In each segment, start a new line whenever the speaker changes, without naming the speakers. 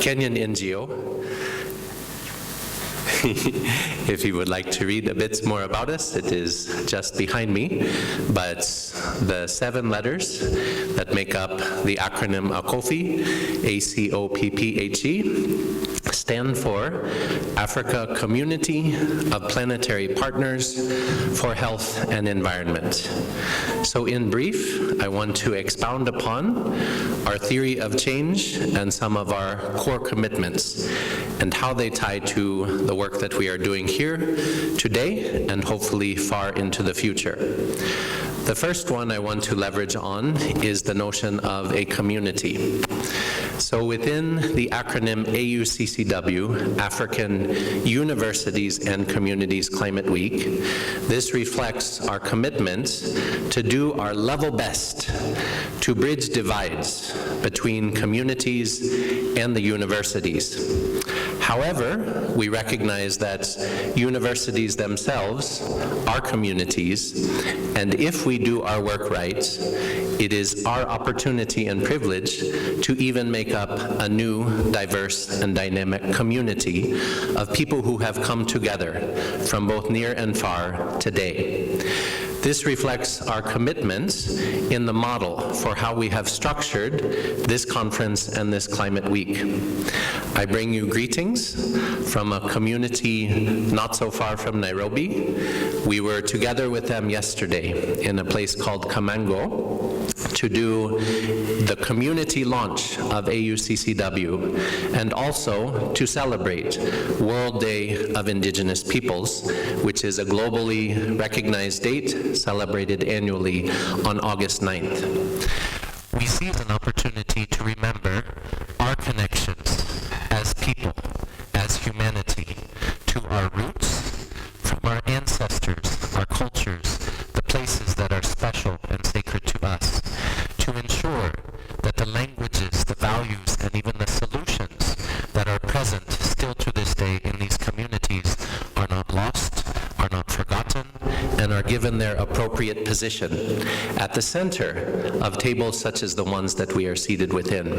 Kenyan NGO. If you would like to read a bit more about us, it is just behind me. But the 7 letters that make up the acronym ACOPPHE, ACOPPHE, stand for Africa Community of Planetary Partners for Health and Environment. So in brief, I want to expound upon our theory of change and some of our core commitments and how they tie to the work that we are doing here today and hopefully far into the future. The first one I want to leverage on is the notion of a community. So within the acronym AUCCW, African Universities and Communities Climate Week, this reflects our commitment to do our level best to bridge divides between communities and the universities. However, we recognize that universities themselves are communities, and if we do our work right, it is our opportunity and privilege to even make up a new, diverse, and dynamic community of people who have come together from both near and far today. This reflects our commitment in the model for how we have structured this conference and this Climate Week. I bring you greetings from a community not so far from Nairobi. We were together with them yesterday in a place called Kamango to do the community launch of AUCCW and also to celebrate World Day of Indigenous Peoples, which is a globally recognized date celebrated annually on August 9th. We see it as an opportunity to remember our connections as people, as humanity, to our roots, from our ancestors, our cultures, the places that are special and sacred to us, to ensure that the languages, the values, and even the solutions that are present still to this day in these communities are not lost, are not forgotten, and are given their appropriate position at the center of tables such as the ones that we are seated within.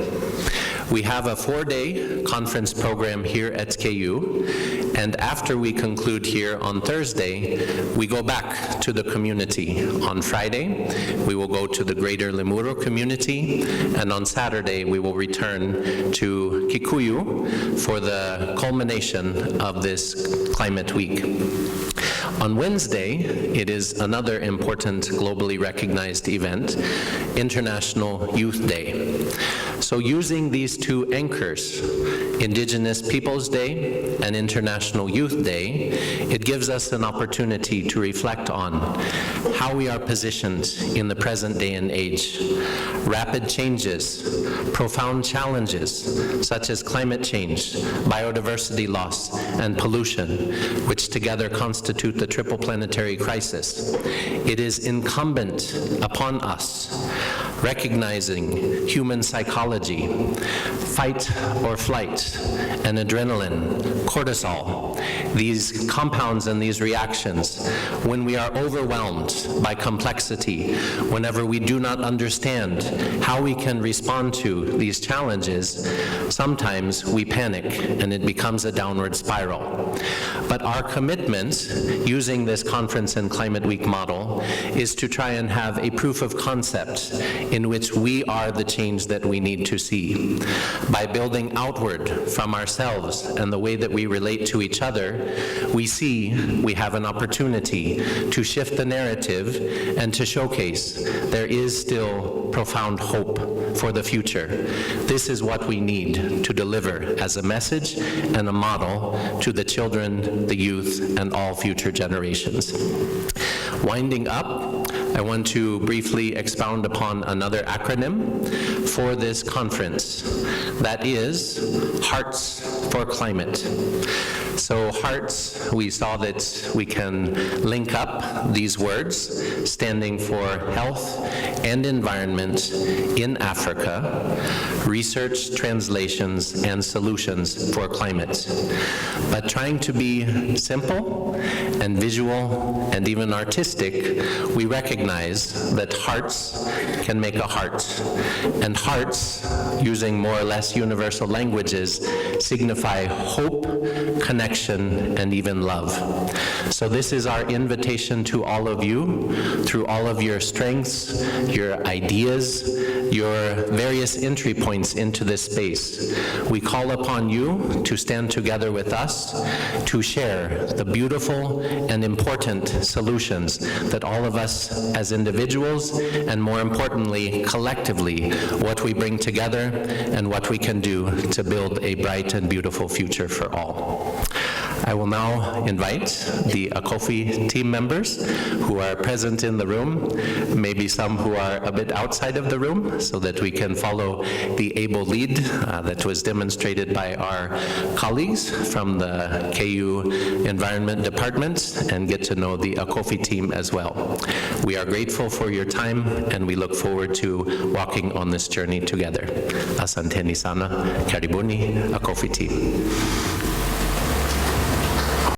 We have a 4-day conference program here at KU, and after we conclude here on Thursday, we go back to the community. On Friday, we will go to the greater Limuru community, and on Saturday, we will return to Kikuyu for the culmination of this Climate Week. On Wednesday, it is another important globally recognized event, International Youth Day. So using these two anchors, Indigenous Peoples Day and International Youth Day, it gives us an opportunity to reflect on how we are positioned in the present day and age. Rapid changes, profound challenges, such as climate change, biodiversity loss, and pollution, which together constitute the triple planetary crisis. It is incumbent upon us, recognizing human psychology, fight or flight, and adrenaline, cortisol, these compounds and these reactions, when we are overwhelmed by complexity, whenever we do not understand how we can respond to these challenges, sometimes we panic and it becomes a downward spiral. But our commitment, using this Conference and Climate Week model, is to try and have a proof of concept in which we are the change that we need to see. By building outward from ourselves and the way that we relate to each other, we see we have an opportunity to shift the narrative and to showcase there is still profound hope for the future. This is what we need to deliver as a message and a model to the children, the youth, and all future generations. Winding up, I want to briefly expound upon another acronym for this conference. That is Hearts for Climate. So hearts, we saw that we can link up these words standing for health and environment in Africa, research, translations, and solutions for climate. But trying to be simple and visual and even artistic, we recognize that hearts can make a heart. And hearts, using more or less universal languages, signify hope, connection, and even love. So this is our invitation to all of you, through all of your strengths, your ideas, your various entry points into this space. We call upon you to stand together with us to share the beautiful and important solutions that all of us as individuals, and more importantly, collectively, what we bring together and what we can do to build a bright and beautiful future for all. I will now invite the ACOPPHE team members who are present in the room, maybe some who are a bit outside of the room, so that we can follow the able lead that was demonstrated by our colleagues from the KU Environment Department and get to know the ACOPPHE team as well. We are grateful for your time and we look forward to walking on this journey together. Asanteni sana, karibuni ACOPPHE team.